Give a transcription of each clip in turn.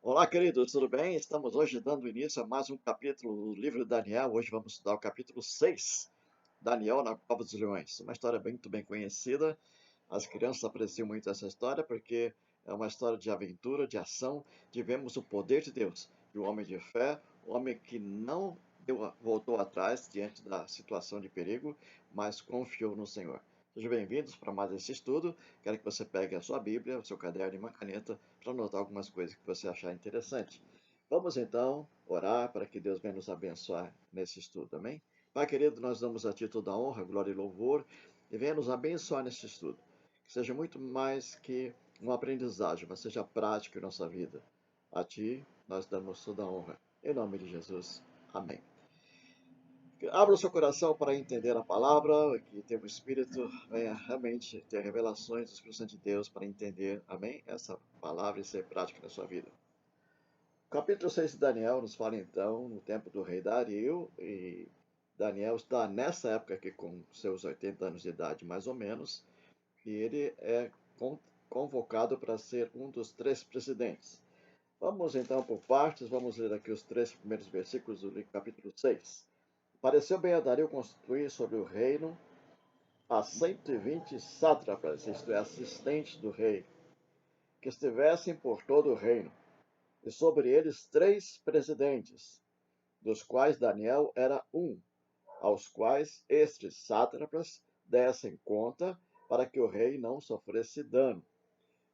Olá, queridos, tudo bem? Estamos hoje dando início a mais um capítulo do livro de Daniel. Hoje vamos estudar o capítulo 6, Daniel na Cova dos Leões. Uma história muito bem conhecida. As crianças apreciam muito essa história porque é uma história de aventura, de ação, de vermos o poder de Deus. E o homem de fé, o homem que não voltou atrás diante da situação de perigo, mas confiou no Senhor. Sejam bem-vindos para mais esse estudo. Quero que você pegue a sua Bíblia, o seu caderno e uma caneta para anotar algumas coisas que você achar interessante. Vamos então orar para que Deus venha nos abençoar nesse estudo, amém? Pai querido, nós damos a Ti toda a honra, glória e louvor e venha nos abençoar nesse estudo. Que seja muito mais que uma aprendizagem, mas seja prático em nossa vida. A Ti nós damos toda a honra. Em nome de Jesus. Amém. Abra o seu coração para entender a palavra, que teu espírito venha realmente ter revelações do Espírito Santo de Deus para entender, amém? Essa palavra e ser prática na sua vida. O capítulo 6 de Daniel nos fala então no tempo do rei Dario, e Daniel está nessa época aqui com seus 80 anos de idade, mais ou menos, e ele é convocado para ser um dos três presidentes. Vamos então por partes, vamos ler aqui os três primeiros versículos do capítulo 6. Pareceu bem a Dario constituir sobre o reino a 120 sátrapas, isto é, assistentes do rei, que estivessem por todo o reino, e sobre eles três presidentes, dos quais Daniel era um, aos quais estes sátrapas dessem conta, para que o rei não sofresse dano.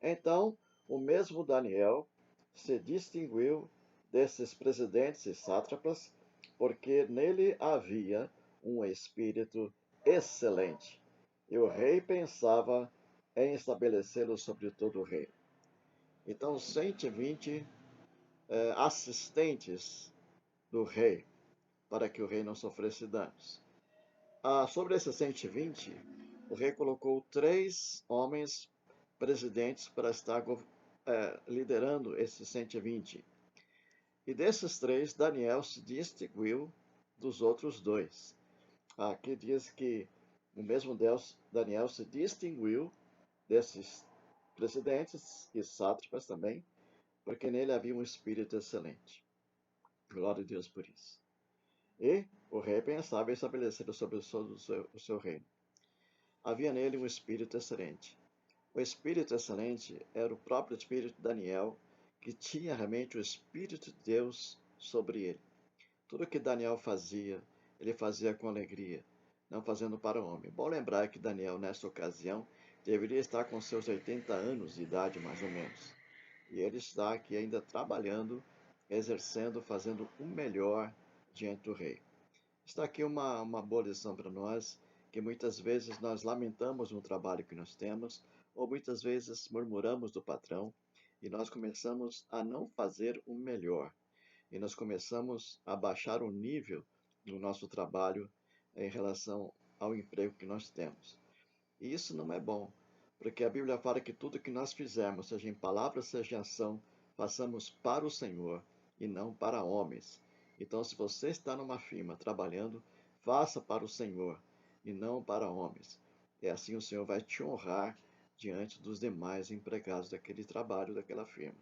Então, o mesmo Daniel se distinguiu desses presidentes e sátrapas, porque nele havia um espírito excelente. E o rei pensava em estabelecê-lo sobre todo o reino. Então, 120 assistentes do rei, para que o rei não sofresse danos. Sobre esses 120, o rei colocou três homens presidentes para estar liderando esses 120. E desses três, Daniel se distinguiu dos outros dois. Aqui diz que o mesmo Deus, Daniel se distinguiu desses presidentes e sátrapas também, porque nele havia um espírito excelente. Glória a Deus por isso. E o rei pensava em estabelecer sobre o seu reino. Havia nele um espírito excelente. O espírito excelente era o próprio espírito de Daniel, que tinha realmente o espírito de Deus sobre ele. Tudo que Daniel fazia, ele fazia com alegria, não fazendo para o homem. Bom lembrar que Daniel, nesta ocasião, deveria estar com seus 80 anos de idade, mais ou menos. E ele está aqui ainda trabalhando, exercendo, fazendo o melhor diante do rei. Está aqui uma boa lição para nós, que muitas vezes nós lamentamos no trabalho que nós temos, ou muitas vezes murmuramos do patrão, e nós começamos a não fazer o melhor, e nós começamos a baixar o nível do nosso trabalho em relação ao emprego que nós temos. E isso não é bom, porque a Bíblia fala que tudo que nós fizermos, seja em palavra, seja em ação, façamos para o Senhor e não para homens. Então, se você está numa firma trabalhando, faça para o Senhor e não para homens. E assim o Senhor vai te honrar diante dos demais empregados daquele trabalho, daquela firma.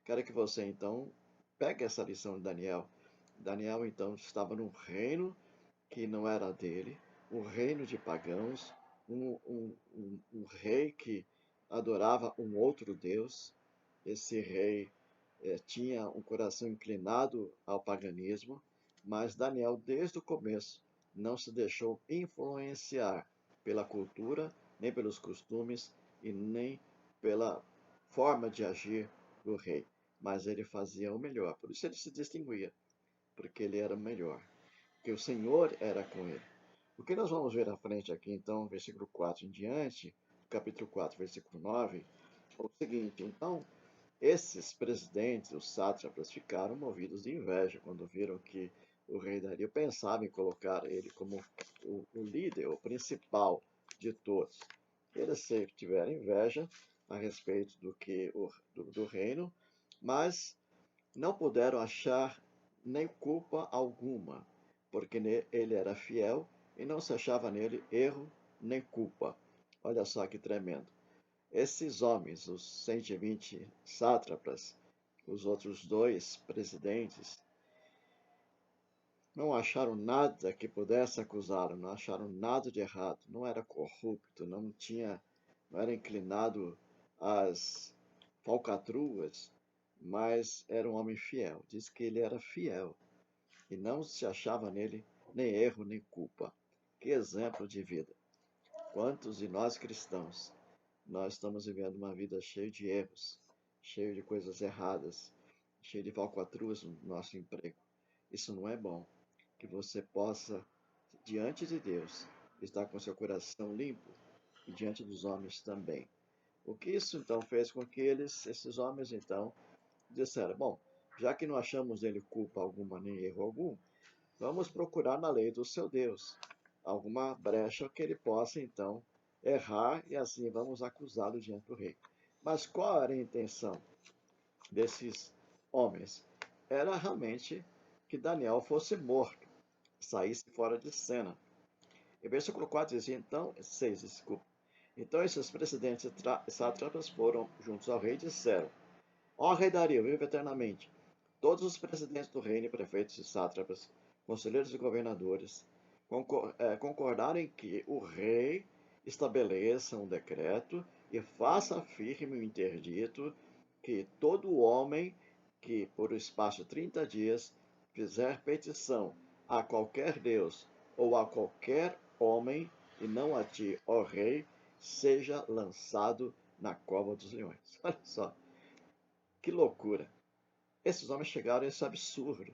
Quero que você então pegue essa lição de Daniel. Daniel então estava num reino que não era dele, um reino de pagãos, um rei que adorava um outro Deus. Esse rei tinha um coração inclinado ao paganismo, mas Daniel, desde o começo, não se deixou influenciar pela cultura, nem pelos costumes e nem pela forma de agir do rei, mas ele fazia o melhor. Por isso ele se distinguia, porque ele era o melhor, que o Senhor era com ele. O que nós vamos ver à frente aqui, então, versículo 4 em diante, capítulo 4, versículo 9, é o seguinte: então, esses presidentes, os sátrapas, ficaram movidos de inveja quando viram que o rei Dario pensava em colocar ele como o líder, o principal de todos. Eles sempre tiveram inveja a respeito do reino, mas não puderam achar nem culpa alguma, porque ele era fiel e não se achava nele erro nem culpa. Olha só que tremendo. Esses homens, os 120 sátrapas, os outros dois presidentes não acharam nada que pudesse acusá-lo, não acharam nada de errado, não era corrupto, não era inclinado às falcatruas, mas era um homem fiel. Diz que ele era fiel e não se achava nele nem erro nem culpa. Que exemplo de vida! Quantos de nós cristãos, nós estamos vivendo uma vida cheia de erros, cheia de coisas erradas, cheia de falcatruas no nosso emprego. Isso não é bom. Que você possa, diante de Deus, estar com seu coração limpo e diante dos homens também. O que isso então fez com que esses homens então, disseram: bom, já que não achamos nele culpa alguma nem erro algum, vamos procurar na lei do seu Deus alguma brecha que ele possa então errar e assim vamos acusá-lo diante do rei. Mas qual era a intenção desses homens? Era realmente que Daniel fosse morto, saísse fora de cena. E versículo 4 dizia, então, 6, desculpa. Então esses presidentes e sátrapas foram juntos ao rei e disseram: ó rei Dario, vive eternamente. Todos os presidentes do reino, prefeitos e sátrapas, conselheiros e governadores, concordaram em que o rei estabeleça um decreto e faça firme o interdito que todo homem que, por o espaço de 30 dias, fizer petição a qualquer Deus ou a qualquer homem, e não a ti, ó rei, seja lançado na cova dos leões. Olha só, que loucura! Esses homens chegaram a esse absurdo,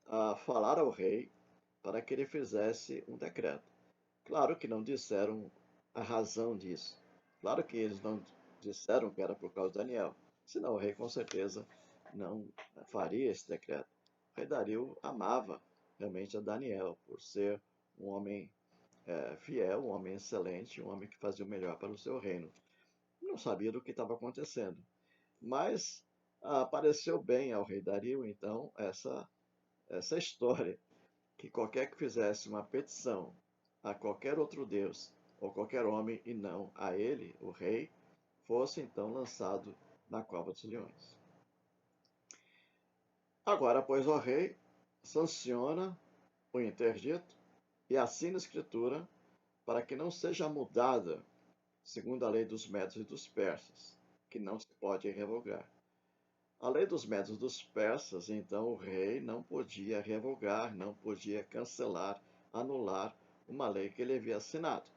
a falar ao rei para que ele fizesse um decreto. Claro que não disseram a razão disso. Claro que eles não disseram que era por causa de Daniel. Senão o rei com certeza não faria esse decreto. O rei Dario amava realmente a Daniel por ser um homem fiel, um homem excelente, um homem que fazia o melhor para o seu reino. Não sabia do que estava acontecendo. Mas pareceu bem ao rei Dario, então, essa história, que qualquer que fizesse uma petição a qualquer outro deus ou qualquer homem e não a ele, o rei, fosse então lançado na cova dos leões. Agora, pois, o rei sanciona o interdito e assina a escritura para que não seja mudada, segundo a lei dos medos e dos persas, que não se pode revogar. A lei dos medos e dos persas, então, o rei não podia revogar, não podia cancelar, anular uma lei que ele havia assinado.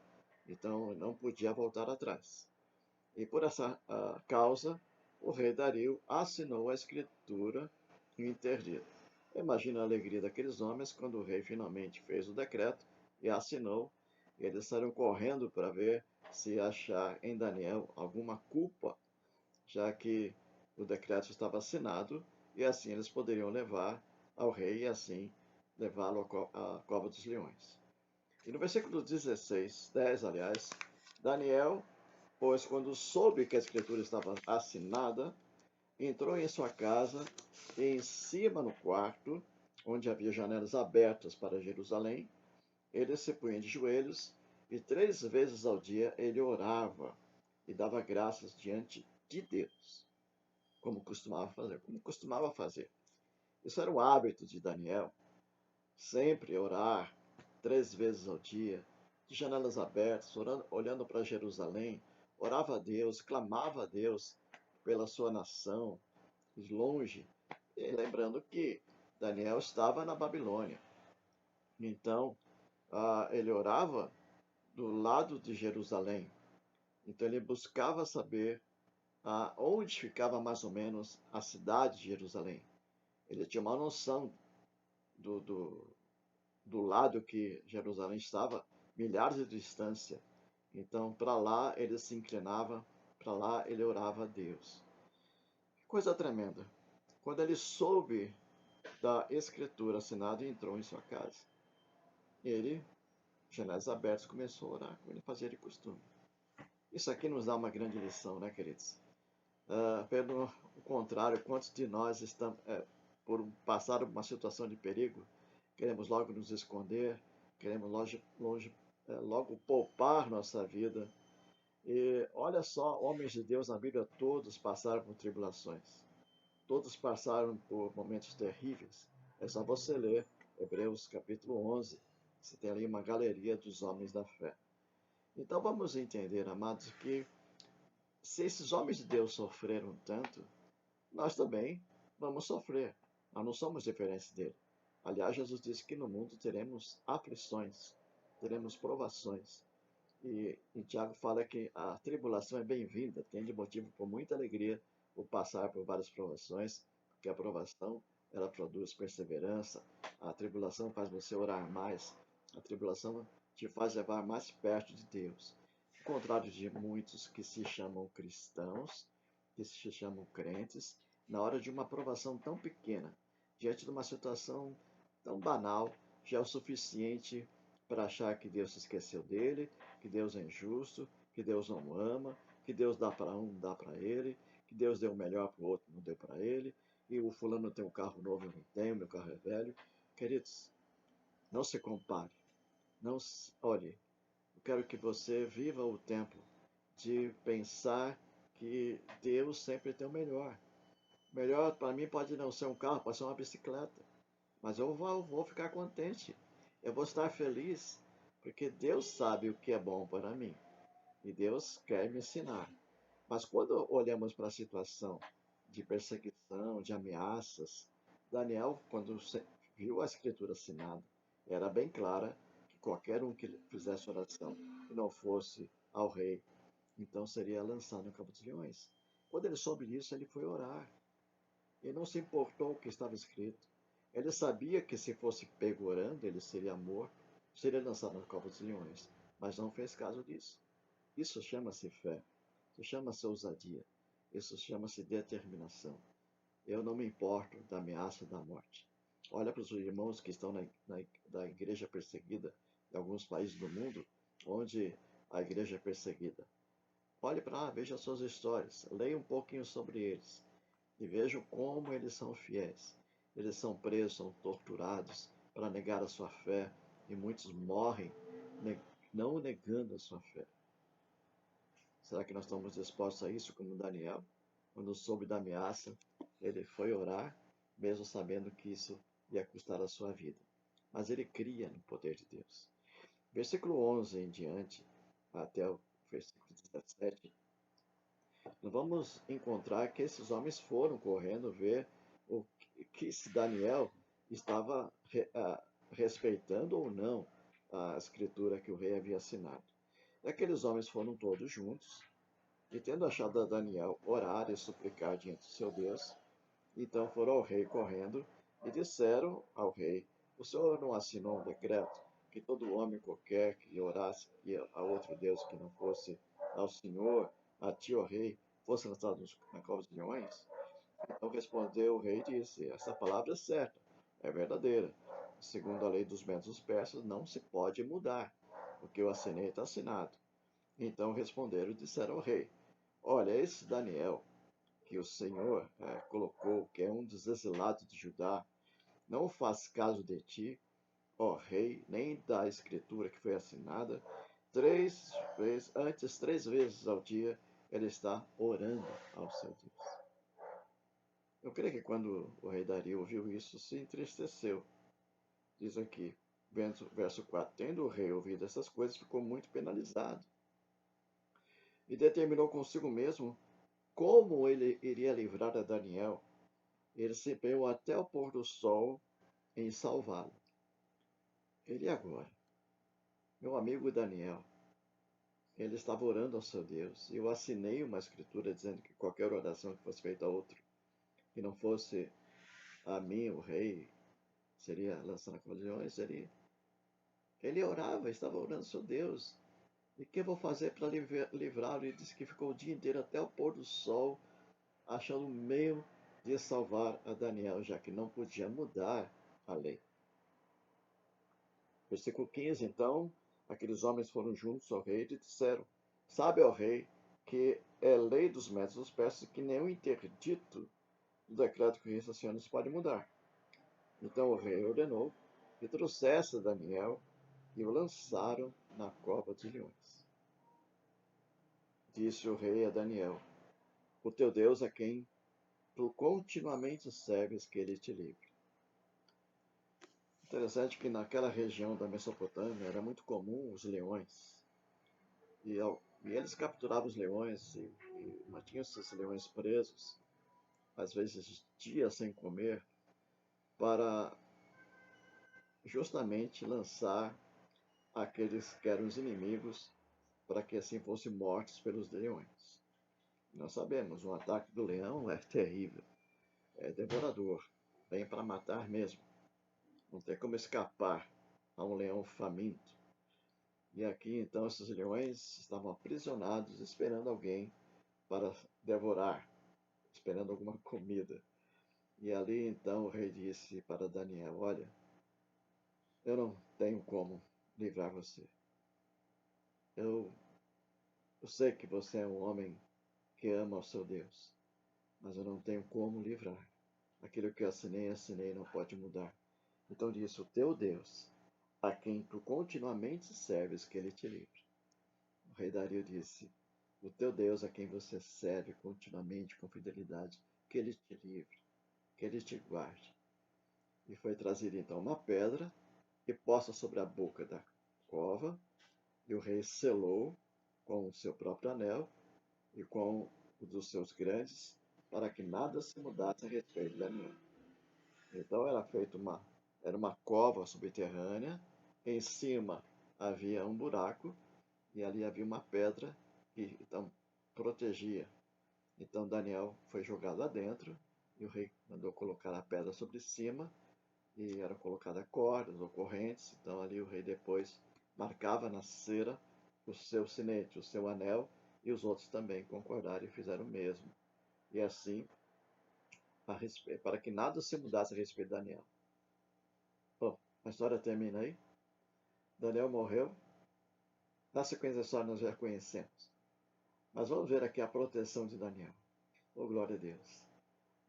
Então, não podia voltar atrás. E por essa causa, o rei Dario assinou a escritura e o interdito. Imagina a alegria daqueles homens quando o rei finalmente fez o decreto e assinou. Eles saíram correndo para ver se achar em Daniel alguma culpa, já que o decreto estava assinado e assim eles poderiam levar ao rei e assim levá-lo à cova dos leões. E no versículo 16, 10, aliás, Daniel, pois quando soube que a escritura estava assinada, entrou em sua casa e em cima no quarto, onde havia janelas abertas para Jerusalém, ele se punha de joelhos e 3 vezes ao dia ele orava e dava graças diante de Deus, como costumava fazer. Isso era o hábito de Daniel, sempre orar 3 vezes ao dia, de janelas abertas, orando, olhando para Jerusalém, orava a Deus, clamava a Deus pela sua nação, de longe, e lembrando que Daniel estava na Babilônia. Então, ele orava do lado de Jerusalém. Então, ele buscava saber onde ficava mais ou menos a cidade de Jerusalém. Ele tinha uma noção do lado que Jerusalém estava, milhares de distância. Então, para lá ele se inclinava, para lá ele orava a Deus. Que coisa tremenda. Quando ele soube da escritura assinada, entrou em sua casa. Ele, janelas abertas, começou a orar, como ele fazia de costume. Isso aqui nos dá uma grande lição, né, queridos? Pelo contrário, quantos de nós estamos, por passar uma situação de perigo, queremos logo nos esconder, queremos logo poupar nossa vida. E olha só, homens de Deus na Bíblia todos passaram por tribulações. todos passaram por momentos terríveis. É só você ler Hebreus capítulo 11. Você tem ali uma galeria dos homens da fé. Então vamos entender, amados, que se esses homens de Deus sofreram tanto, nós também vamos sofrer. Nós não somos diferentes dele. Aliás, Jesus disse que no mundo teremos aflições, teremos provações. E Tiago fala que a tribulação é bem-vinda, tem de motivo por muita alegria o passar por várias provações, porque a provação ela produz perseverança, a tribulação faz você orar mais, a tribulação te faz levar mais perto de Deus. Ao contrário de muitos que se chamam cristãos, que se chamam crentes, na hora de uma provação tão pequena, diante de uma situação tão banal, já é o suficiente para achar que Deus se esqueceu dele, que Deus é injusto, que Deus não ama, que Deus dá para um, não dá para ele, que Deus deu o melhor para o outro, não deu para ele, e o fulano tem um carro novo, eu não tenho, meu carro é velho. Queridos, não se compare. Não se, olhe, eu quero que você viva o tempo de pensar que Deus sempre tem o melhor. O melhor para mim pode não ser um carro, pode ser uma bicicleta. Mas eu vou ficar contente. Eu vou estar feliz, porque Deus sabe o que é bom para mim. E Deus quer me ensinar. Mas quando olhamos para a situação de perseguição, de ameaças, Daniel, quando viu a escritura assinada, era bem clara que qualquer um que fizesse oração e não fosse ao rei, então seria lançado no campo dos leões. Quando ele soube disso, ele foi orar. Ele não se importou com o que estava escrito. Ele sabia que se fosse pego orando, ele seria morto, seria lançado no cova dos leões, mas não fez caso disso. Isso chama-se fé, isso chama-se ousadia, isso chama-se determinação. Eu não me importo da ameaça da morte. Olha para os irmãos que estão na igreja perseguida em alguns países do mundo, onde a igreja é perseguida. Olhe para lá, veja suas histórias, leia um pouquinho sobre eles e vejam como eles são fiéis. Eles são presos, são torturados para negar a sua fé e muitos morrem não negando a sua fé. Será que nós estamos dispostos a isso como Daniel? Quando soube da ameaça, ele foi orar, mesmo sabendo que isso ia custar a sua vida. Mas ele cria no poder de Deus. Versículo 11 em diante, até o versículo 17, nós vamos encontrar que esses homens foram correndo ver o que se Daniel estava respeitando ou não a escritura que o rei havia assinado. E aqueles homens foram todos juntos, e tendo achado a Daniel orar e suplicar diante do seu Deus, então foram ao rei correndo e disseram ao rei: o senhor não assinou um decreto que todo homem qualquer que orasse a outro Deus que não fosse ao Senhor, a ti, ó rei, fosse lançado na cova dos leões? Então respondeu o rei e disse: essa palavra é certa, é verdadeira. Segundo a lei dos medos dos persas, não se pode mudar. O que eu assinei está assinado. Então responderam e disseram ao rei: olha, esse Daniel que o Senhor colocou, que é um dos exilados de Judá, não faz caso de ti, ó rei, nem da escritura que foi assinada. Três vezes ao dia, ele está orando ao seu Deus. Eu creio que quando o rei Dario ouviu isso, se entristeceu. Diz aqui, verso 4: tendo o rei ouvido essas coisas, ficou muito penalizado e determinou consigo mesmo como ele iria livrar a Daniel. Ele se empenhou até o pôr do sol em salvá-lo. Ele agora, meu amigo Daniel, ele estava orando ao seu Deus. E eu assinei uma escritura dizendo que qualquer oração que fosse feita a outro, que não fosse a mim, o rei, seria lançado na colhões. Ele orava, estava orando ao seu Deus. E o que eu vou fazer para livrá-lo? Ele disse que ficou o dia inteiro até o pôr do sol, achando um meio de salvar a Daniel, já que não podia mudar a lei. Versículo 15, então, aqueles homens foram juntos ao rei e disseram: sabe, ó rei, que é lei dos métodos dos persas que nenhum interdito do decreto que o rei sanciona se pode mudar. Então o rei ordenou que trouxesse Daniel e o lançaram na cova dos leões. Disse o rei a Daniel: o teu Deus a quem tu continuamente serves, que ele te livre. Interessante que naquela região da Mesopotâmia era muito comum os leões. E eles capturavam os leões e mantinham esses leões presos, às vezes dias sem comer, para justamente lançar aqueles que eram os inimigos, para que assim fossem mortos pelos leões. Nós sabemos, um ataque do leão é terrível, é devorador, vem para matar mesmo. Não tem como escapar a um leão faminto. E aqui então esses leões estavam aprisionados, esperando alguém para devorar, esperando alguma comida. E ali então o rei disse para Daniel: Olha, eu não tenho como livrar você. Eu, eu sei que você é um homem que ama o seu Deus, mas eu não tenho como livrar. Aquilo que eu assinei, não pode mudar. Então disse: O teu Deus, a quem tu continuamente serves, que ele te livre. O rei Dario disse: O teu Deus, a quem você serve continuamente com fidelidade, que ele te livre, que ele te guarde. E foi trazida então uma pedra e posta sobre a boca da cova, e o rei selou com o seu próprio anel e com o dos seus grandes, para que nada se mudasse a respeito da minha. Então era uma cova subterrânea, em cima havia um buraco, e ali havia uma pedra que então protegia. Então Daniel foi jogado lá dentro, e o rei mandou colocar a pedra sobre cima, e eram colocadas cordas ou correntes. Então ali o rei depois marcava na cera o seu sinete, o seu anel, e os outros também concordaram e fizeram o mesmo. E assim, para que nada se mudasse a respeito de Daniel. Bom, a história termina aí. Daniel morreu. Na sequência da história nós já conhecemos. Mas vamos ver aqui a proteção de Daniel. Oh, glória a Deus.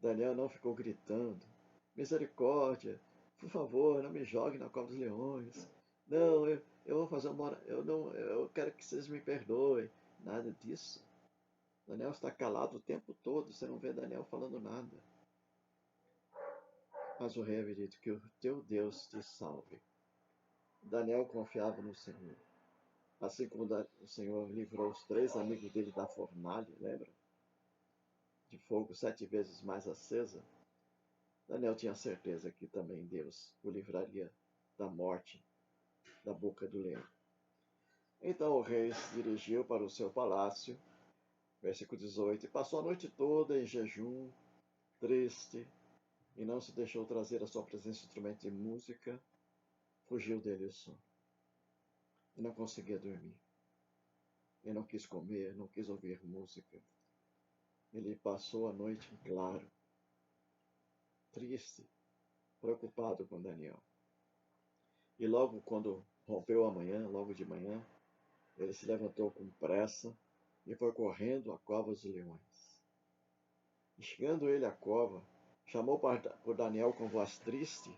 Daniel não ficou gritando: Misericórdia, por favor, não me jogue na cova dos leões. Não, eu vou fazer uma. Eu quero que vocês me perdoem. Nada disso. Daniel está calado o tempo todo. Você não vê Daniel falando nada. Mas o rei havia dito: Que o teu Deus te salve. Daniel confiava no Senhor. Assim como o Senhor livrou os 3 amigos dele da fornalha, lembra? De fogo 7 vezes mais acesa. Daniel tinha certeza que também Deus o livraria da morte da boca do leão. Então o rei se dirigiu para o seu palácio, versículo 18, e passou a noite toda em jejum, triste, e não se deixou trazer à sua presença instrumento de música. Fugiu dele o sono. E não conseguia dormir. Ele não quis comer, não quis ouvir música. Ele passou a noite em claro, triste, preocupado com Daniel. E logo quando rompeu a manhã, logo de manhã, ele se levantou com pressa e foi correndo à cova dos leões. E chegando ele à cova, chamou por Daniel com voz triste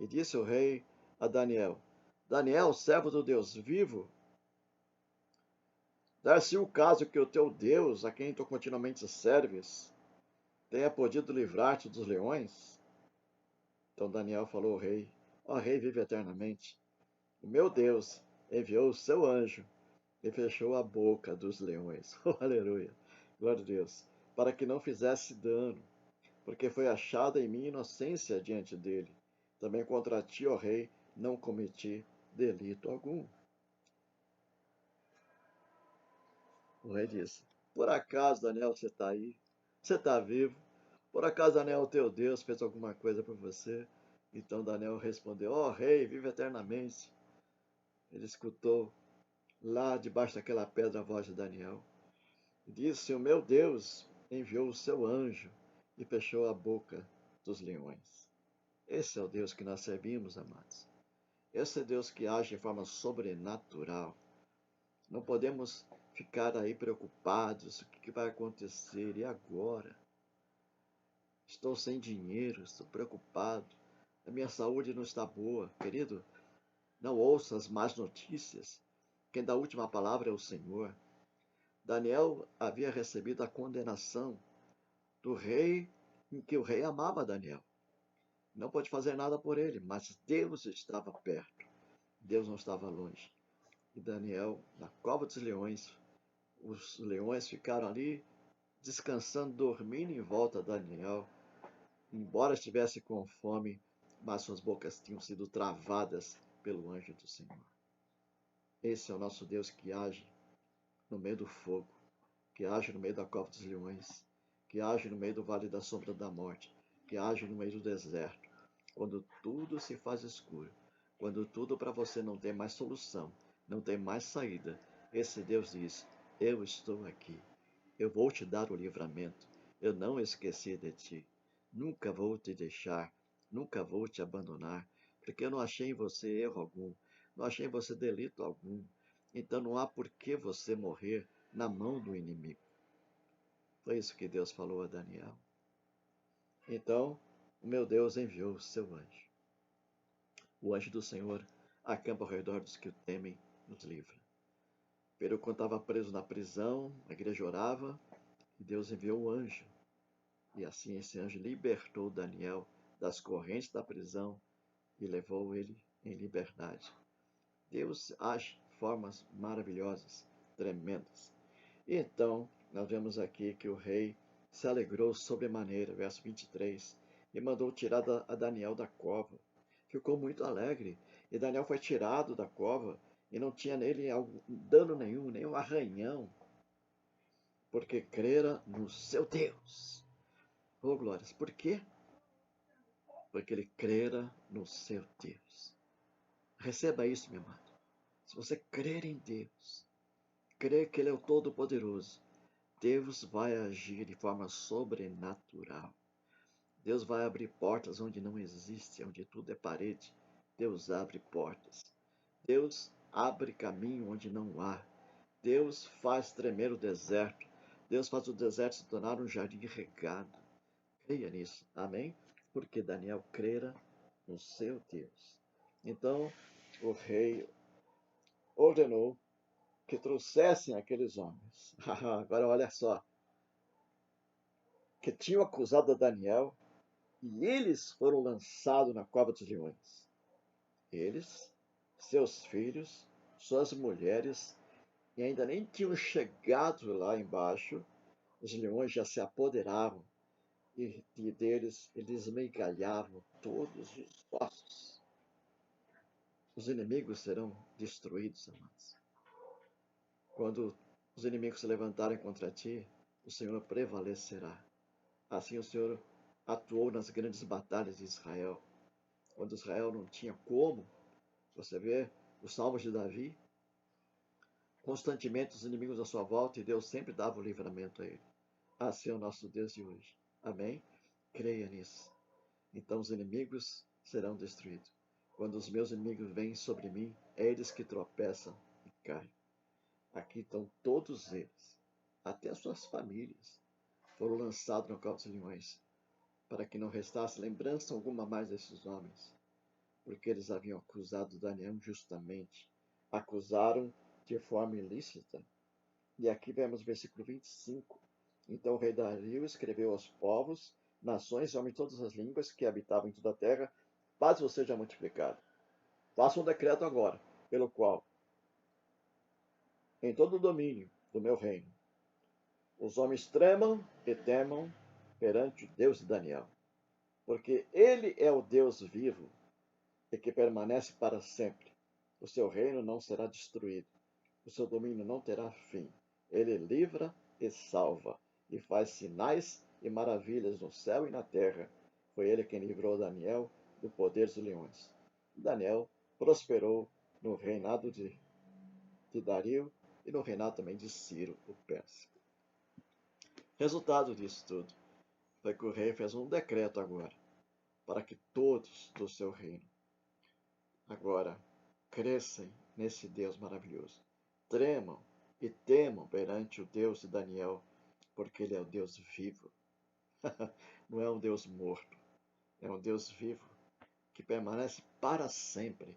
e disse o rei a Daniel: Daniel, servo do Deus vivo, dar-se o caso que o teu Deus, a quem tu continuamente serves, tenha podido livrar-te dos leões? Então Daniel falou ao rei: Ó rei, vive eternamente. O meu Deus enviou o seu anjo e fechou a boca dos leões. Oh, aleluia. Glória a Deus. Para que não fizesse dano, porque foi achada em mim inocência diante dele. Também contra ti, ó rei, não cometi delito algum. O rei disse: Por acaso, Daniel, você está aí? Você está vivo? Por acaso, Daniel, o teu Deus, fez alguma coisa por você? Então Daniel respondeu: Ó rei, vive eternamente. Ele escutou lá debaixo daquela pedra a voz de Daniel. Disse: O meu Deus enviou o seu anjo e fechou a boca dos leões. Esse é o Deus que nós servimos, amados. Esse é o Deus que age de forma sobrenatural. Não podemos ficar aí preocupados: o que vai acontecer? E agora? Estou sem dinheiro, estou preocupado. A minha saúde não está boa. Querido, não ouça as más notícias. Quem dá a última palavra é o Senhor. Daniel havia recebido a condenação do rei em que o rei amava Daniel. Não pôde fazer nada por ele, mas Deus estava perto. Deus não estava longe. E Daniel, na cova dos leões, os leões ficaram ali descansando, dormindo em volta de Daniel, embora estivesse com fome, mas suas bocas tinham sido travadas pelo anjo do Senhor. Esse é o nosso Deus que age no meio do fogo, que age no meio da cova dos leões, que age no meio do vale da sombra da morte, que age no meio do deserto, quando tudo se faz escuro, quando tudo para você não tem mais solução, não tem mais saída. Esse Deus diz: eu estou aqui, eu vou te dar o livramento, eu não esqueci de ti, nunca vou te deixar, nunca vou te abandonar, porque eu não achei em você erro algum, não achei em você delito algum, então não há por que você morrer na mão do inimigo. Foi isso que Deus falou a Daniel. Então, o meu Deus enviou o seu anjo. O anjo do Senhor acampa ao redor dos que o temem, nos livra. Pero quando estava preso na prisão, a igreja orava, e Deus enviou um anjo. E assim esse anjo libertou Daniel das correntes da prisão e levou ele em liberdade. Deus age de formas maravilhosas, tremendas. E então, nós vemos aqui que o rei se alegrou sobremaneira, verso 23, e mandou tirar a Daniel da cova. Ficou muito alegre, e Daniel foi tirado da cova, e não tinha nele dano nenhum, nem um arranhão, porque crera no seu Deus. Oh, glórias, por quê? Porque ele crera no seu Deus. Receba isso, meu amado. Se você crer em Deus, crer que Ele é o Todo-Poderoso, Deus vai agir de forma sobrenatural. Deus vai abrir portas onde não existe, onde tudo é parede. Deus abre portas. Deus abre caminho onde não há. Deus faz tremer o deserto. Deus faz o deserto se tornar um jardim regado. Creia nisso. Amém? Porque Daniel crera no seu Deus. Então, o rei ordenou que trouxessem aqueles homens. Agora, olha só. Que tinham acusado Daniel, e eles foram lançados na cova dos leões. Eles, seus filhos, suas mulheres, e ainda nem tinham chegado lá embaixo, os leões já se apoderavam e deles eles esmigalhavam todos os ossos. Os inimigos serão destruídos, amados. Quando os inimigos se levantarem contra ti, o Senhor prevalecerá. Assim o Senhor atuou nas grandes batalhas de Israel, quando Israel não tinha como. Você vê os salmos de Davi, constantemente os inimigos à sua volta, e Deus sempre dava o livramento a ele. Assim é o nosso Deus de hoje. Amém? Creia nisso. Então os inimigos serão destruídos. Quando os meus inimigos vêm sobre mim, é eles que tropeçam e caem. Aqui estão todos eles, até as suas famílias, foram lançados no cova dos leões, para que não restasse lembrança alguma mais desses homens, porque eles haviam acusado Daniel injustamente, acusaram de forma ilícita. E aqui vemos o versículo 25. Então o rei Dario escreveu aos povos, nações e homens de todas as línguas que habitavam em toda a terra: paz vos seja multiplicado. Faça um decreto agora, pelo qual, em todo o domínio do meu reino, os homens tremam e temam perante o Deus de Daniel, porque ele é o Deus vivo e que permanece para sempre. O seu reino não será destruído, o seu domínio não terá fim. Ele livra e salva, e faz sinais e maravilhas no céu e na terra. Foi ele quem livrou Daniel do poder dos leões. Daniel prosperou no reinado de Dario e no reinado também de Ciro, o persa. Resultado disso tudo foi que o rei fez um decreto agora, para que todos do seu reino agora cresçam nesse Deus maravilhoso, tremam e temam perante o Deus de Daniel, porque ele é o Deus vivo. Não é um Deus morto, é um Deus vivo que permanece para sempre.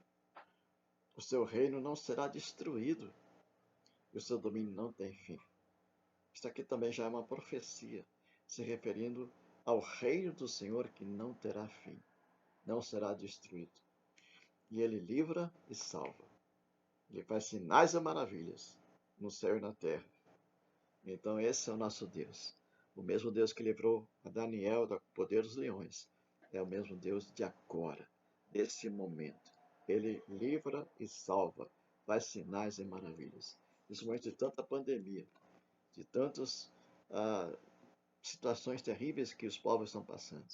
O seu reino não será destruído e o seu domínio não tem fim. Isso aqui também já é uma profecia, se referindo ao reino do Senhor que não terá fim, não será destruído. E ele livra e salva. Ele faz sinais e maravilhas no céu e na terra. Então esse é o nosso Deus. O mesmo Deus que livrou a Daniel do poder dos leões. É o mesmo Deus de agora, desse momento. Ele livra e salva, faz sinais e maravilhas. Nesse momento de tanta pandemia, de tantas situações terríveis que os povos estão passando.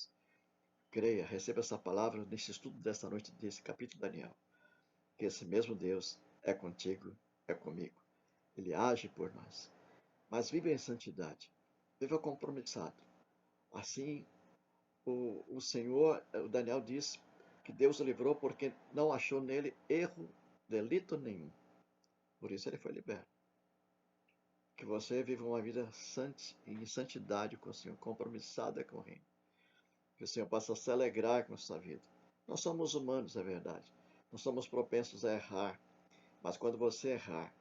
Creia, receba essa palavra nesse estudo desta noite, desse capítulo de Daniel. Que esse mesmo Deus é contigo, é comigo. Ele age por nós. Mas viva em santidade. Viva compromissado. Assim, o Senhor, o Daniel diz que Deus o livrou porque não achou nele erro, delito nenhum. Por isso ele foi liberto. Que você viva uma vida em santidade com o Senhor, compromissada com o reino. Que o Senhor possa se alegrar com a sua vida. Nós somos humanos, é verdade. Nós somos propensos a errar. Mas quando você errar,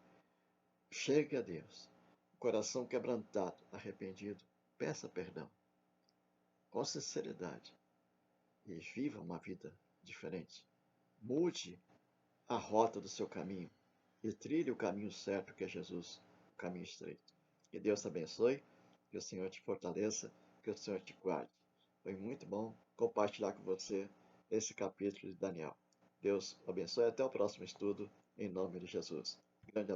chegue a Deus. Coração quebrantado, arrependido. Peça perdão. Com sinceridade. E viva uma vida diferente. Mude a rota do seu caminho. E trilhe o caminho certo, que é Jesus, o caminho estreito. Que Deus te abençoe. Que o Senhor te fortaleça. Que o Senhor te guarde. Foi muito bom compartilhar com você esse capítulo de Daniel. Deus abençoe. Até o próximo estudo, em nome de Jesus. Grande